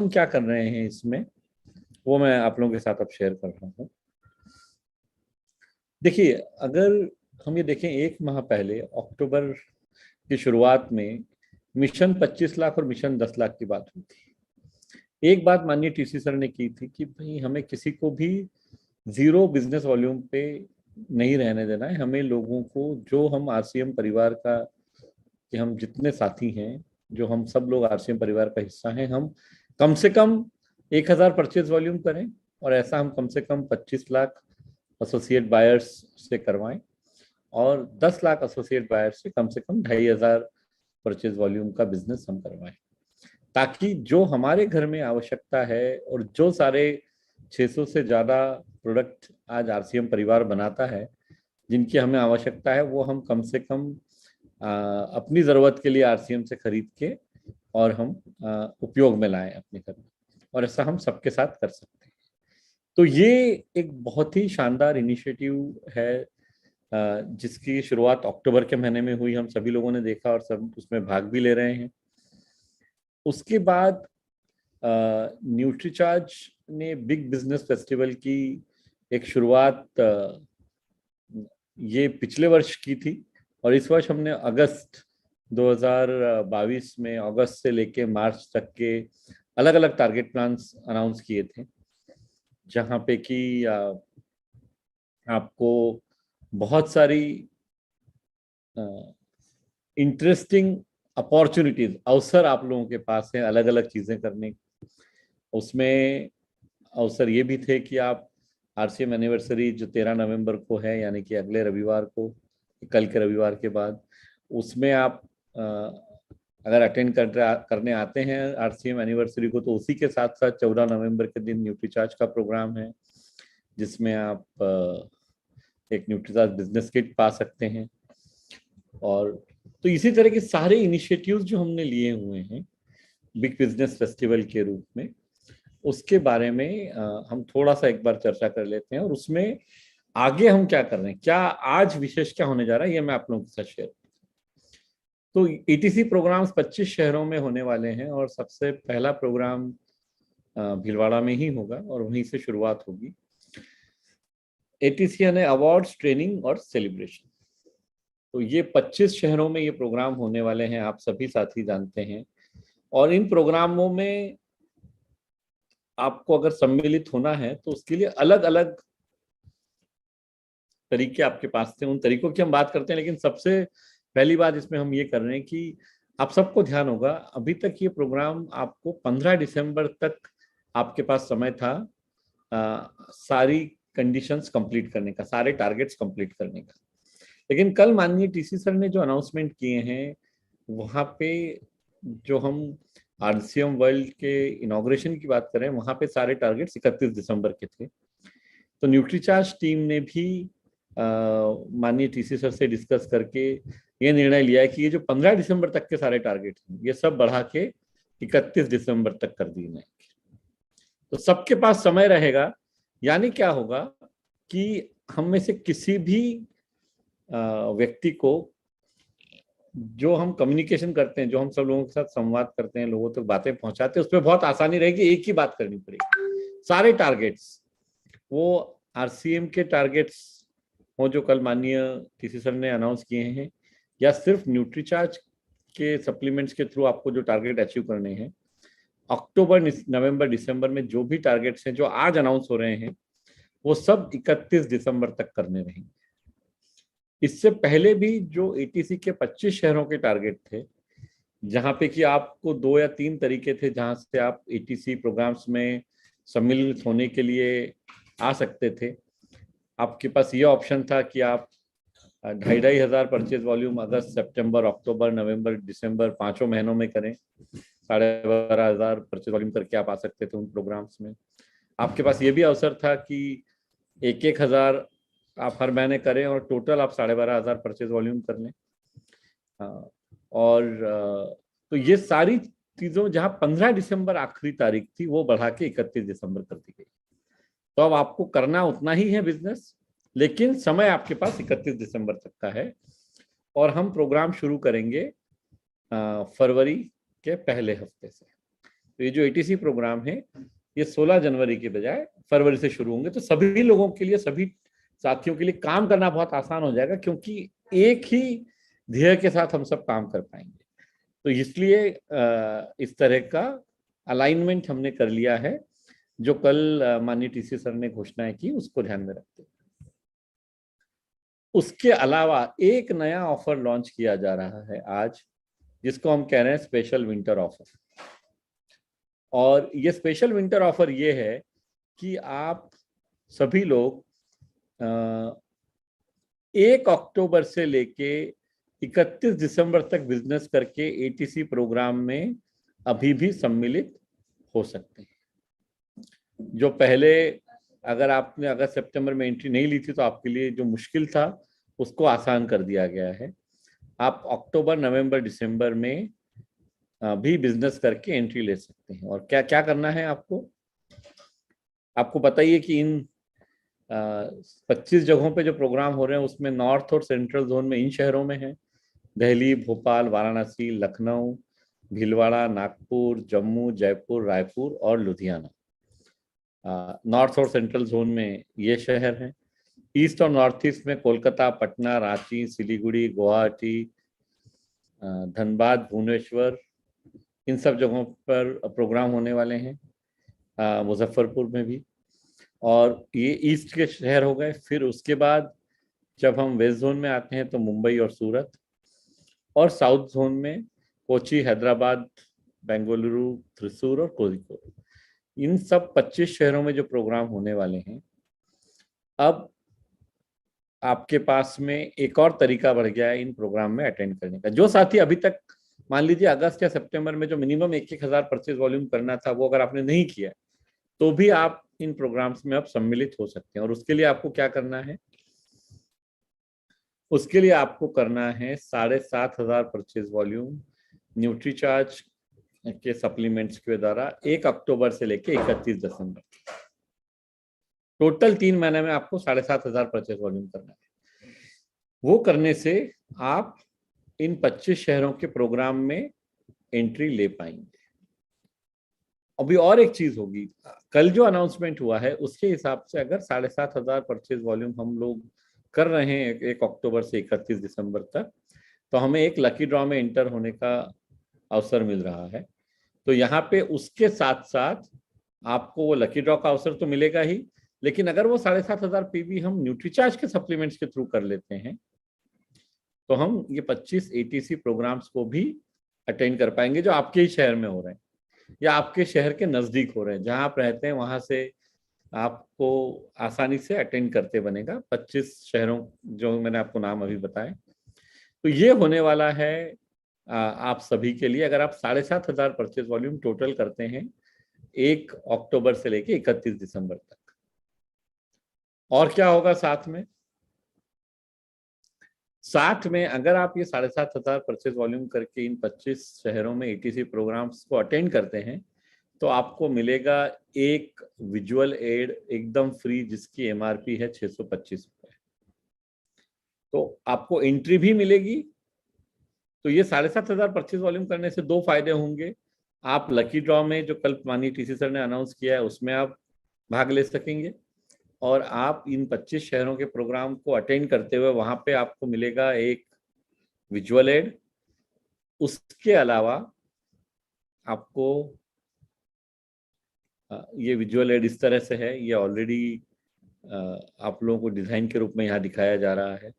हम क्या कर रहे हैं इसमें, वो मैं आप लोगों के साथ अब शेयर कर रहा हूँ। देखिए, अगर हम ये देखें, एक माह पहले अक्टूबर की शुरुआत में मिशन 25 लाख और मिशन 10 लाख की बात हुई थी। एक बात माननीय टीसी सर ने की थी कि भाई हमें किसी को भी जीरो बिजनेस वॉल्यूम पे नहीं रहने देना है। हमें लोगों को, जो हम आरसीएम परिवार का, कि हम जितने साथी हैं, जो हम सब लोग आरसीएम परिवार का हिस्सा हैं, हम कम से कम 1000 परचेज वॉल्यूम करें, और ऐसा हम कम से कम 25 लाख एसोसिएट बायर्स से करवाएं, और 10 लाख एसोसिएट बायर्स से कम 2500 परचेज वॉल्यूम का बिजनेस हम करवाएं, ताकि जो हमारे घर में आवश्यकता है और जो सारे 600 से ज़्यादा प्रोडक्ट आज आरसीएम परिवार बनाता है, जिनकी हमें आवश्यकता है, वो हम कम से कम अपनी ज़रूरत के लिए आरसीएम से खरीद के और हम उपयोग में लाएं अपने घर में, और ऐसा हम सबके साथ कर सकते हैं। तो ये एक बहुत ही शानदार इनिशिएटिव है, जिसकी शुरुआत अक्टूबर के महीने में हुई। हम सभी लोगों ने देखा और सब उसमें भाग भी ले रहे हैं। उसके बाद न्यूट्रीचार्ज ने बिग बिजनेस फेस्टिवल की एक शुरुआत ये पिछले वर्ष की थी, और इस वर्ष हमने अगस्त 2022 में, अगस्त से लेके मार्च तक के अलग अलग टारगेट प्लान्स अनाउंस किए थे, जहाँ पे कि आपको बहुत सारी इंटरेस्टिंग अपॉर्चुनिटीज, अवसर आप लोगों के पास है अलग अलग चीजें करने। उसमें अवसर ये भी थे कि आप आरसीएम एनिवर्सरी जो 13 नवंबर को है, यानी कि अगले रविवार को, कल के रविवार के बाद, उसमें आप अगर अटेंड करने आते हैं आरसीएम एनिवर्सरी को, तो उसी के साथ साथ 14 नवंबर के दिन न्यूट्रीचार्ज का प्रोग्राम है, जिसमें आप एक न्यूट्रीचार्ज बिजनेस किट पा सकते हैं। और तो इसी तरह के सारे इनिशिएटिव्स जो हमने लिए हुए हैं बिग बिजनेस फेस्टिवल के रूप में, उसके बारे में हम थोड़ा सा एक बार चर्चा कर लेते हैं, और उसमें आगे हम क्या कर रहे हैं, क्या आज विशेष क्या होने जा रहा है, ये मैं आप लोगों के साथ शेयर। तो ईटीसी प्रोग्राम्स 25 शहरों में होने वाले हैं, और सबसे पहला प्रोग्राम भीलवाड़ा में ही होगा और वहीं से शुरुआत होगी। एटीसी यानी अवार्ड्स, ट्रेनिंग और सेलिब्रेशन। तो ये 25 शहरों में ये प्रोग्राम होने वाले हैं, आप सभी साथी जानते हैं। और इन प्रोग्रामों में आपको अगर सम्मिलित होना है तो उसके लिए अलग अलग तरीके आपके पास थे, उन तरीकों की हम बात करते हैं। लेकिन सबसे पहली बात इसमें हम ये कर रहे हैं कि आप सबको ध्यान होगा, अभी तक ये प्रोग्राम आपको 15 दिसंबर तक आपके पास समय था सारी कंडीशंस कंप्लीट करने का, सारे टारगेट्स कंप्लीट करने का। लेकिन कल माननीय टीसी सर ने जो अनाउंसमेंट किए हैं, वहाँ पे जो हम आरसीएम वर्ल्ड के इनॉग्रेशन की बात करें, वहाँ पे सारे टारगेट्स 31 दिसंबर के थे। तो न्यूट्रीचार्ज टीम ने भी माननीय टीसी सर से डिस्कस करके ये निर्णय लिया है कि ये जो 15 दिसंबर तक के सारे टारगेट हैं, ये सब बढ़ा के 31 दिसंबर तक कर दिए जाएंगे। तो सबके पास समय रहेगा। यानी क्या होगा कि हम में से किसी भी व्यक्ति को, जो हम कम्युनिकेशन करते हैं, जो हम सब लोगों के साथ संवाद करते हैं, लोगों तक बातें पहुंचाते हैं, उसमें बहुत आसानी रहेगी। एक ही बात करनी पड़ेगी। सारे टारगेट्स, वो आरसीएम के टारगेट्स हो जो कल माननीय टीसी सर ने अनाउंस किए हैं, या सिर्फ न्यूट्रीचार्ज के सप्लीमेंट्स के थ्रू आपको जो टारगेट अचीव करने हैं, अक्टूबर, नवंबर, दिसंबर में जो भी टारगेट्स हैं जो आज अनाउंस हो रहे हैं, वो सब 31 दिसंबर तक करने रहेंगे। इससे पहले भी जो एटीसी के 25 शहरों के टारगेट थे, जहां पे कि आपको 2 या 3 तरीके थे जहां से आप एटीसी प्रोग्राम्स में सम्मिलित होने के लिए आ सकते थे। आपके पास ये ऑप्शन था कि आप 2500 परचेज वॉल्यूम अगस्त, सितंबर, अक्टूबर, नवंबर, दिसंबर 5 महीनों में करें। 12,500 परचेज वॉल्यूम करके आप आ सकते थे उन प्रोग्राम्स में। आपके पास ये भी अवसर था कि 1,000 आप हर महीने करें और टोटल आप 12,500 परचेज वॉल्यूम कर लें। और तो ये सारी चीजों, जहां 15 दिसंबर आखिरी तारीख थी, वो बढ़ा के 31 दिसंबर कर दी गई। तो अब आपको करना उतना ही है बिजनेस, लेकिन समय आपके पास 31 दिसंबर तक का है। और हम प्रोग्राम शुरू करेंगे फरवरी के पहले हफ्ते से। तो ये जो एटीसी प्रोग्राम है ये 16 जनवरी के बजाय फरवरी से शुरू होंगे। तो सभी लोगों के लिए, सभी साथियों के लिए काम करना बहुत आसान हो जाएगा, क्योंकि एक ही ध्येय के साथ हम सब काम कर पाएंगे। तो इसलिए इस तरह का अलाइनमेंट हमने कर लिया है, जो कल माननीय टीसी सर ने घोषणाएं की उसको ध्यान में रखते हैं। उसके अलावा एक नया ऑफर लॉन्च किया जा रहा है आज, जिसको हम कह रहे हैं स्पेशल विंटर ऑफर। और ये स्पेशल विंटर ऑफर ये है कि आप सभी लोग 1 अक्टूबर से लेके 31 दिसंबर तक बिजनेस करके एटीसी प्रोग्राम में अभी भी सम्मिलित हो सकते हैं। जो पहले अगर आपने अगस्त सितंबर में एंट्री नहीं ली थी तो आपके लिए जो मुश्किल था उसको आसान कर दिया गया है। आप अक्टूबर, नवंबर, दिसंबर में भी बिजनेस करके एंट्री ले सकते हैं। और क्या क्या करना है आपको बताइए कि इन 25 जगहों पे जो प्रोग्राम हो रहे हैं उसमें नॉर्थ और सेंट्रल जोन में इन शहरों में है: दिल्ली, भोपाल, वाराणसी, लखनऊ, भीलवाड़ा, नागपुर, जम्मू, जयपुर, रायपुर और लुधियाना। नॉर्थ और सेंट्रल जोन में ये शहर हैं। ईस्ट और नॉर्थ ईस्ट में कोलकाता, पटना, रांची, सिलीगुड़ी, गुवाहाटी, धनबाद, भुवनेश्वर, इन सब जगहों पर प्रोग्राम होने वाले हैं। मुजफ्फरपुर में भी। और ये ईस्ट के शहर हो गए। फिर उसके बाद जब हम वेस्ट जोन में आते हैं तो मुंबई और सूरत, और साउथ जोन में कोची, हैदराबाद, बेंगलुरु, त्रिशूर और कोझिकोड। इन सब 25 शहरों में जो प्रोग्राम होने वाले हैं, अब आपके पास में एक और तरीका बढ़ गया है इन प्रोग्राम में अटेंड करने का। जो साथी अभी तक मान लीजिए अगस्त या सितंबर में जो मिनिमम 1,000 परचेज वॉल्यूम करना था वो अगर आपने नहीं किया तो भी आप इन प्रोग्राम्स में अब सम्मिलित हो सकते हैं। और उसके लिए आपको क्या करना है? उसके लिए आपको करना है 7,500 परचेज वॉल्यूम न्यूट्रीचार्ज के सप्लीमेंट्स के द्वारा 1 अक्टूबर से लेके 31 दिसंबर, टोटल 3 महीने में आपको 7,500 परचेज वॉल्यूम करना है। वो करने से आप इन 25 शहरों के प्रोग्राम में एंट्री ले पाएंगे। अभी और एक चीज होगी, कल जो अनाउंसमेंट हुआ है उसके हिसाब से अगर 7,500 परचेज वॉल्यूम हम लोग कर रहे हैं 1 अक्टूबर से 31 दिसंबर तक, तो हमें एक लकी ड्रॉ में एंटर होने का अवसर मिल रहा है। तो यहाँ पे उसके साथ साथ आपको वो लकी ड्रॉ का अवसर तो मिलेगा ही, लेकिन अगर वो 7,500 पीवी हम न्यूट्रीचार्ज के सप्लीमेंट्स के थ्रू कर लेते हैं तो हम ये 25 एटीसी प्रोग्राम्स को भी अटेंड कर पाएंगे जो आपके ही शहर में हो रहे हैं या आपके शहर के नजदीक हो रहे हैं। जहां आप रहते हैं वहां से आपको आसानी से अटेंड करते बनेगा 25 शहरों जो मैंने आपको नाम अभी बताए। तो ये होने वाला है आप सभी के लिए, अगर आप 7,500 परचेज वॉल्यूम टोटल करते हैं 1 अक्टूबर से लेके 31 दिसंबर तक। और क्या होगा साथ में अगर आप ये 7,500 परचेज वॉल्यूम करके इन 25 शहरों में एटीसी प्रोग्राम्स को अटेंड करते हैं तो आपको मिलेगा एक विजुअल एड एकदम फ्री, जिसकी एमआरपी है 625 रुपए। तो आपको एंट्री भी मिलेगी। तो ये 7,500 परचेज वॉल्यूम करने से 2 फायदे होंगे। आप लकी ड्रॉ में जो कल माननीय टीसी सर ने अनाउंस किया है उसमें आप भाग ले सकेंगे, और आप इन 25 शहरों के प्रोग्राम को अटेंड करते हुए वहां पे आपको मिलेगा एक विजुअल एड। उसके अलावा आपको ये विजुअल एड इस तरह से है, ये ऑलरेडी आप लोगों को डिजाइन के रूप में यहाँ दिखाया जा रहा है।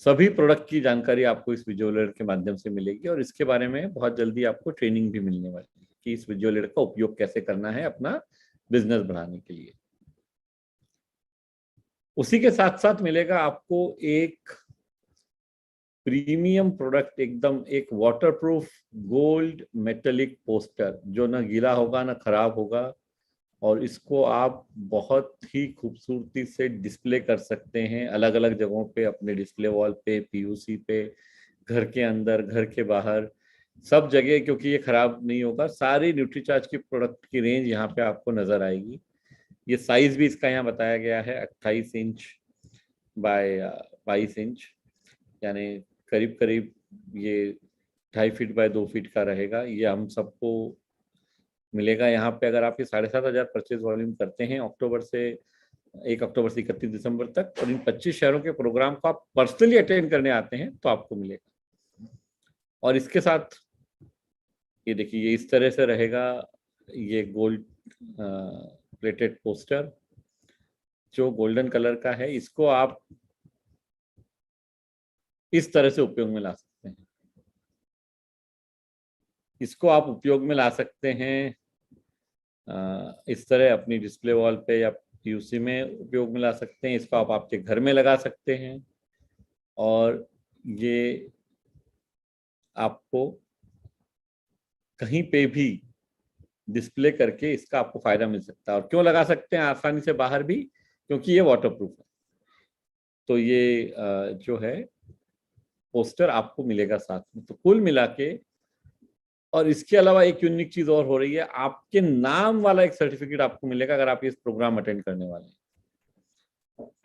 सभी प्रोडक्ट की जानकारी आपको इस विजुअल एड के माध्यम से मिलेगी, और इसके बारे में बहुत जल्दी आपको ट्रेनिंग भी मिलने वाली है कि इस विजुअल एड का उपयोग कैसे करना है अपना बिजनेस बढ़ाने के लिए। उसी के साथ साथ मिलेगा आपको एक प्रीमियम प्रोडक्ट, एकदम एक वाटरप्रूफ गोल्ड मेटेलिक पोस्टर, जो ना गीला होगा ना खराब होगा, और इसको आप बहुत ही खूबसूरती से डिस्प्ले कर सकते हैं अलग अलग जगहों पे, अपने डिस्प्ले वॉल पे, पीयूसी पे, घर के अंदर, घर के बाहर, सब जगह, क्योंकि ये खराब नहीं होगा। सारी न्यूट्रीचार्ज की प्रोडक्ट की रेंज यहाँ पे आपको नजर आएगी। ये साइज भी इसका यहाँ बताया गया है 28 इंच बाय 22 इंच, यानी करीब करीब ये 2.5 फीट बाय 2 फीट का रहेगा। ये हम सबको मिलेगा यहाँ पे। अगर आप ये 7,500 परचेज वॉल्यूम करते हैं अक्टूबर से 1 अक्टूबर से 31 दिसंबर तक, और इन 25 शहरों के प्रोग्राम को आप पर्सनली अटेंड करने आते हैं, तो आपको मिलेगा। और इसके साथ ये देखिए, ये इस तरह से रहेगा, ये गोल्ड प्लेटेड पोस्टर जो गोल्डन कलर का है, इसको आप इस तरह से उपयोग में ला सकते हैं। इसको आप उपयोग में ला सकते हैं इस तरह अपनी डिस्प्ले वॉल पे या पीयूसी में उपयोग में ला सकते हैं। इसको आप आपके घर में लगा सकते हैं, और ये आपको कहीं पे भी डिस्प्ले करके इसका आपको फायदा मिल सकता है। और क्यों लगा सकते हैं आसानी से बाहर भी? क्योंकि ये वाटरप्रूफ है। तो ये जो है पोस्टर आपको मिलेगा साथ में। तो कुल मिला के, और इसके अलावा एक यूनिक चीज और हो रही है, आपके नाम वाला एक सर्टिफिकेट आपको मिलेगा अगर आप इस प्रोग्राम अटेंड करने वाले हैं।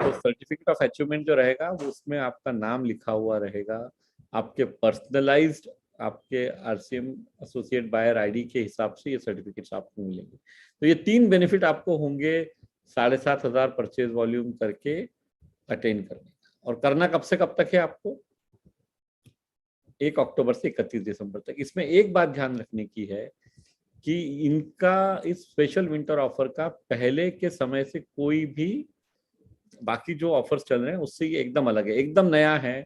तो सर्टिफिकेट ऑफ अचीवमेंट जो रहेगा वो उसमें आपका नाम लिखा हुआ रहेगा, आपके पर्सनलाइज्ड, आपके आरसीएम एसोसिएट बायर आईडी के हिसाब से ये सर्टिफिकेट्स आपको मिलेंगे। तो ये 3 बेनिफिट आपको होंगे 7,500 परचेज वॉल्यूम करके अटेंड करने का। और करना कब से कब तक है आपको? 1 अक्टूबर से 31 दिसंबर तक। इसमें एक बात ध्यान रखने की है कि इनका इस स्पेशल विंटर ऑफर का पहले के समय से कोई भी बाकी जो ऑफर्स चल रहे हैं उससे ये एकदम अलग है, एकदम नया है।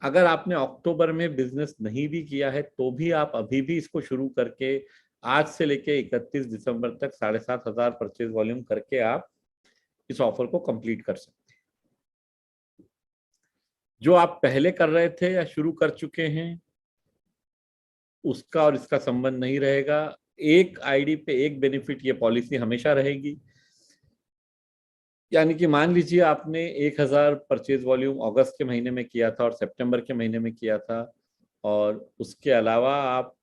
अगर आपने अक्टूबर में बिजनेस नहीं भी किया है तो भी आप अभी भी इसको शुरू करके आज से लेके 31 दिसंबर तक 7,500 परचेज वॉल्यूम करके आप इस ऑफर को कंप्लीट कर सकते हैं। जो आप पहले कर रहे थे या शुरू कर चुके हैं उसका और इसका संबंध नहीं रहेगा। एक आईडी पे एक बेनिफिट, ये पॉलिसी हमेशा रहेगी। यानी कि मान लीजिए आपने 1,000 परचेज वॉल्यूम अगस्त के महीने में किया था और सितंबर के महीने में किया था, और उसके अलावा आप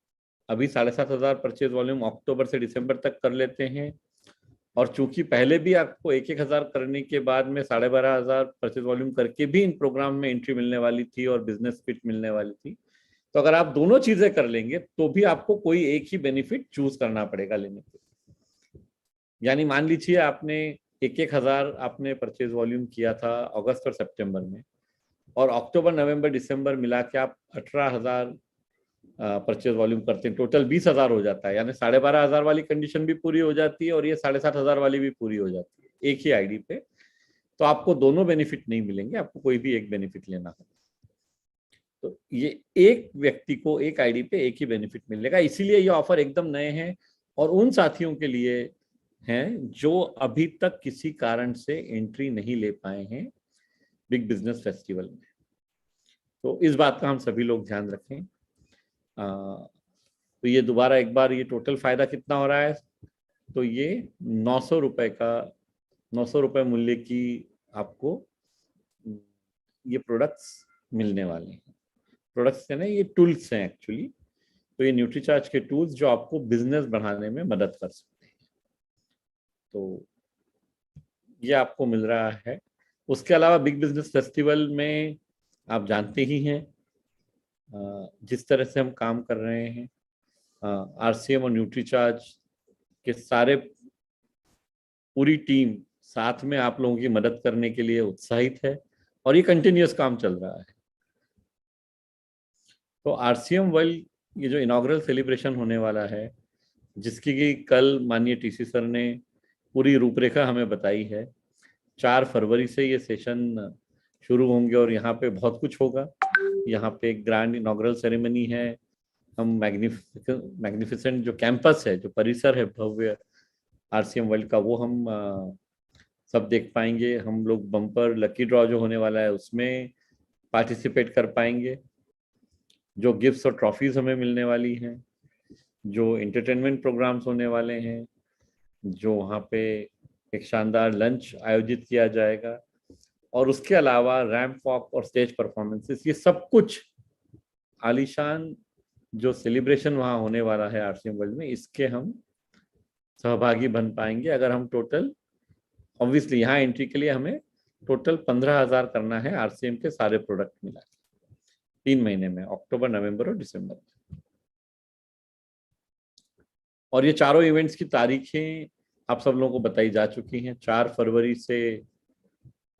अभी 7,500 परचेज वॉल्यूम अक्टूबर से दिसंबर तक कर लेते हैं, और चूंकि पहले भी आपको 1,000 करने के बाद में 12,500 परचेज वॉल्यूम करके भी इन प्रोग्राम में एंट्री मिलने वाली थी और बिजनेस किट मिलने वाली थी, तो अगर आप दोनों चीजें कर लेंगे तो भी आपको कोई एक ही बेनिफिट चूज करना पड़ेगा लेने के। यानी मान लीजिए आपने 1,000 आपने परचेज वॉल्यूम किया था अगस्त और सितंबर में, और अक्टूबर नवंबर दिसंबर मिला के आप 18,000 परचेज वॉल्यूम करते हैं, टोटल 20,000 हो जाता है। यानी 12,500 वाली कंडीशन भी पूरी हो जाती है और ये 7,500 वाली भी पूरी हो जाती है एक ही आईडी पे। तो आपको दोनों बेनिफिट नहीं मिलेंगे, आपको कोई भी एक बेनिफिट लेना होगा। तो ये एक व्यक्ति को एक आईडी पे एक ही बेनिफिट मिलेगा, इसीलिए ये ऑफर एकदम नए हैं और उन साथियों के लिए हैं जो अभी तक किसी कारण से एंट्री नहीं ले पाए हैं बिग बिजनेस फेस्टिवल में। तो इस बात का हम सभी लोग ध्यान रखें। तो ये दोबारा एक बार, ये टोटल फायदा कितना हो रहा है? तो ये 900 रुपए का, 900 रुपए मूल्य की आपको ये प्रोडक्ट्स मिलने वाले हैं। प्रोडक्ट्स है ना, ये टूल्स हैं एक्चुअली। तो ये न्यूट्रीचार्ज के टूल्स जो आपको बिजनेस बढ़ाने में मदद कर सकते हैं, तो ये आपको मिल रहा है। उसके अलावा बिग बिजनेस फेस्टिवल में आप जानते ही हैं जिस तरह से हम काम कर रहे हैं, आरसीएम और न्यूट्रीचार्ज के सारे पूरी टीम साथ में आप लोगों की मदद करने के लिए उत्साहित है, और ये कंटिन्यूअस काम चल रहा है। तो आरसीएम वर्ल्ड, ये जो इनॉग्रल सेलिब्रेशन होने वाला है, जिसकी कि कल माननीय टीसी सर ने पूरी रूपरेखा हमें बताई है, 4 फरवरी से ये सेशन शुरू होंगे और यहाँ पे बहुत कुछ होगा। यहाँ पे एक ग्रैंड इनॉग्रल सेरेमनी है। हम मैग्निफिसेंट जो कैंपस है, जो परिसर है भव्य आरसीएम वर्ल्ड का, वो हम सब देख पाएंगे। हम लोग बम्पर लकी ड्रॉ जो होने वाला है उसमें पार्टिसिपेट कर पाएंगे। जो गिफ्ट्स और ट्रॉफीज हमें मिलने वाली हैं, जो एंटरटेनमेंट प्रोग्राम्स होने वाले हैं, जो वहाँ पे एक शानदार लंच आयोजित किया जाएगा, और उसके अलावा रैंप वॉक और स्टेज परफॉर्मेंसेस, ये सब कुछ आलीशान जो सेलिब्रेशन वहाँ होने वाला है आरसीएम वर्ल्ड में, इसके हम सहभागी बन पाएंगे अगर हम टोटल, ऑब्वियसली यहाँ एंट्री के लिए हमें टोटल 15,000 करना है आरसीएम के सारे प्रोडक्ट मिला के 3 महीने में, अक्टूबर नवंबर और दिसंबर में। और ये चारों इवेंट्स की तारीखें आप सब लोगों को बताई जा चुकी हैं। 4 फरवरी से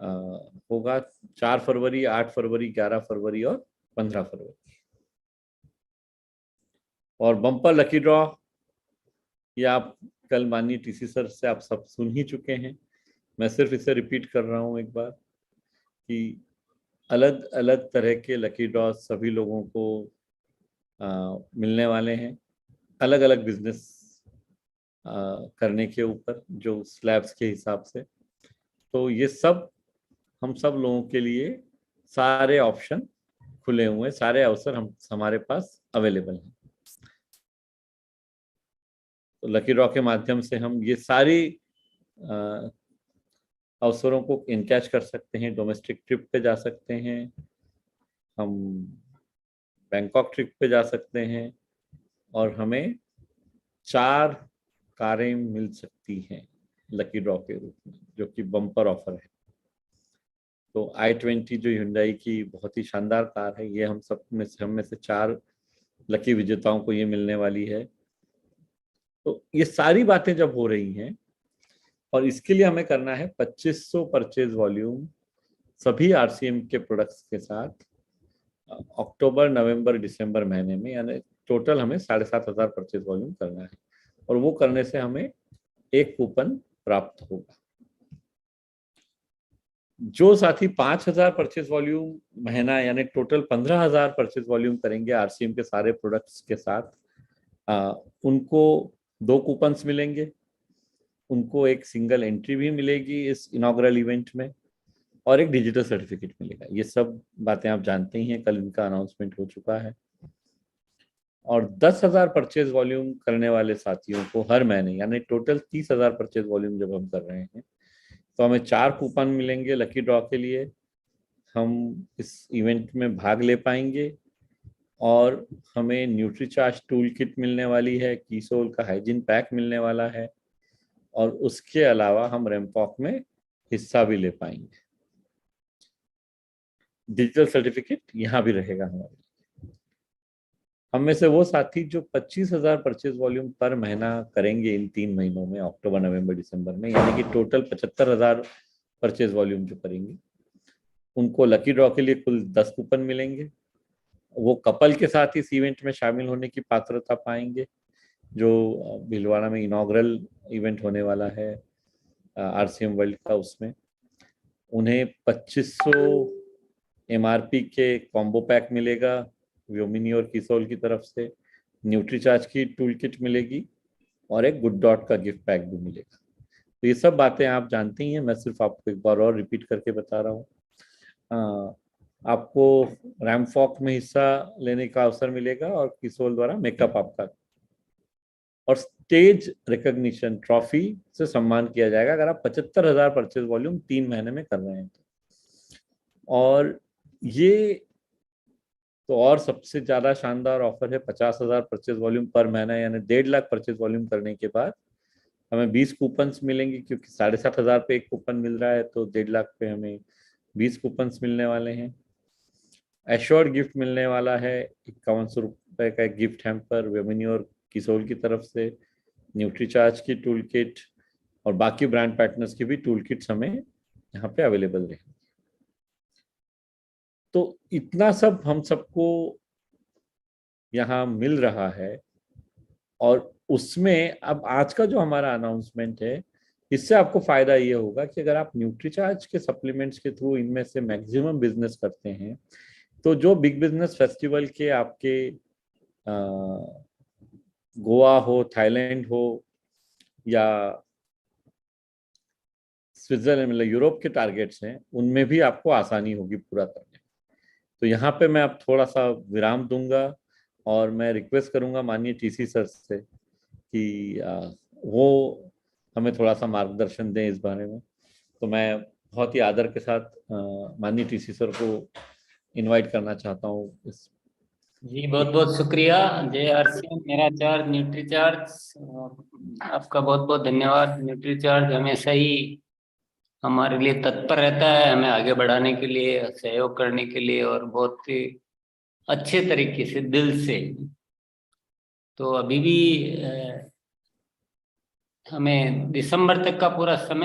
होगा, 4 फरवरी, 8 फरवरी, 11 फरवरी और 15 फरवरी। और बम्पर लकी ड्रॉ ये आप कल माननीय टीसी सर से आप सब सुन ही चुके हैं। मैं सिर्फ इसे रिपीट कर रहा हूँ एक बार कि अलग अलग तरह के लकी ड्रॉ सभी लोगों को मिलने वाले हैं, अलग अलग बिजनेस करने के ऊपर जो स्लैब्स के हिसाब से। तो ये सब हम सब लोगों के लिए सारे ऑप्शन खुले हुए हैं, सारे अवसर हमारे पास अवेलेबल हैं। तो लकी ड्रॉ के माध्यम से हम ये सारी अवसरों को इनकैच कर सकते हैं। डोमेस्टिक ट्रिप पे जा सकते हैं, हम बैंकॉक ट्रिप पे जा सकते हैं, और हमें 4 कारें मिल सकती हैं लकी ड्रॉ के रूप में, जो कि बम्पर ऑफर है। तो i20 जो Hyundai की बहुत ही शानदार कार है, ये हम में से 4 लकी विजेताओं को ये मिलने वाली है। तो ये सारी बातें जब हो रही हैं, और इसके लिए हमें करना है 2500 परचेज वॉल्यूम सभी आरसीएम के प्रोडक्ट्स के साथ अक्टूबर, नवंबर, दिसंबर महीने में, यानी टोटल हमें 7500 परचेज वॉल्यूम करना है। और वो करने से हमें एक कूपन प्राप्त होगा। जो साथी 5000 परचेज वॉल्यूम महीना यानी टोटल 15000 परचेज वॉल्यूम करेंगे आरसीएम के सारे प्रोडक्ट्स के साथ, उनको 2 कूपन्स मिलेंगे, उनको एक सिंगल एंट्री भी मिलेगी इस इनॉग्रल इवेंट में, और एक डिजिटल सर्टिफिकेट मिलेगा। ये सब बातें आप जानते ही हैं, कल इनका अनाउंसमेंट हो चुका है। और 10,000 परचेज वॉल्यूम करने वाले साथियों को हर महीने, यानी टोटल 30,000 परचेज वॉल्यूम जब हम कर रहे हैं, तो हमें 4 कूपन मिलेंगे लकी ड्रॉ के लिए। हम इस इवेंट में भाग ले पाएंगे, और हमें न्यूट्रीचार्ज टूल किट मिलने वाली है, कीसोल का हाइजीन पैक मिलने वाला है, और उसके अलावा हम रैमपॉक में हिस्सा भी ले पाएंगे। डिजिटल सर्टिफिकेट यहाँ भी रहेगा हमारे। हम में से वो साथी जो 25,000 परचेज वॉल्यूम पर महीना करेंगे इन 3 महीनों में, अक्टूबर, नवंबर, दिसंबर में, यानी कि टोटल 75,000 परचेज वॉल्यूम जो करेंगे, उनको लकी ड्रॉ के लिए कुल 10 कूपन मिलेंगे। वो कपल के साथ इस इवेंट में शामिल होने की पात्रता पाएंगे, जो भीलवाड़ा में इनॉग्रल इवेंट होने वाला है आरसीएम वर्ल्ड का। उसमें उन्हें 2500 एमआरपी के कॉम्बो पैक मिलेगा व्योमिनी और किसोल की तरफ से, न्यूट्रीचार्ज की टूल किट मिलेगी, और एक गुड डॉट का गिफ्ट पैक भी मिलेगा। तो ये सब बातें आप जानते ही हैं, मैं सिर्फ आपको एक बार और रिपीट करके बता रहा हूँ। आपको रैमफॉक में हिस्सा लेने का अवसर मिलेगा, और किसोल द्वारा मेकअप आपका, और स्टेज रिकॉग्निशन ट्रॉफी से सम्मान किया जाएगा अगर आप 75,000 परचेज वॉल्यूम 3 महीने में कर रहे हैं तो। और ये तो और सबसे ज्यादा शानदार ऑफर है, 50,000 परचेज वॉल्यूम पर महीना, यानी 1.5 लाख परचेज वॉल्यूम करने के बाद हमें 20 कूपन्स मिलेंगे, क्योंकि 7,500 पे एक कूपन मिल रहा है, तो 1.5 लाख पे हमें 20 कूपन्स मिलने वाले हैं। एश्योर्ड गिफ्ट मिलने वाला है 5100 रुपए का एक गिफ्ट हैम्पर व्योमिनी और किसोल की तरफ से, न्यूट्रीचार्ज की टूल किट, और बाकी ब्रांड पार्टनर्स की भी टूल किट्स हमें यहाँ पे अवेलेबल रहेंगे। तो इतना सब हम सबको यहाँ मिल रहा है, और उसमें अब आज का जो हमारा अनाउंसमेंट है, इससे आपको फायदा ये होगा कि अगर आप न्यूट्रीचार्ज के सप्लीमेंट्स के थ्रू इनमें से मैक्सिमम बिजनेस करते हैं, तो जो बिग बिजनेस फेस्टिवल के आपके गोवा हो, थाईलैंड हो, या स्विट्जरलैंड, मतलब यूरोप के टारगेट्स हैं, उनमें भी आपको आसानी होगी पूरा करने में। तो यहाँ पे मैं अब थोड़ा सा विराम दूंगा, और मैं रिक्वेस्ट करूंगा माननीय टीसी सर से कि वो हमें थोड़ा सा मार्गदर्शन दें इस बारे में। तो मैं बहुत ही आदर के साथ माननीय टीसी सर को इनवाइट करना चाहता हूँ इस। जी बहुत बहुत शुक्रिया। जय आरसीएम, मेरा चार्ज न्यूट्रीचार्ज। आपका बहुत बहुत धन्यवाद। न्यूट्रीचार्ज हमेशा ही हमारे लिए तत्पर रहता है, हमें आगे बढ़ाने के लिए, सहयोग करने के लिए, और बहुत ही अच्छे तरीके से, दिल से। तो अभी भी हमें दिसंबर तक का पूरा समय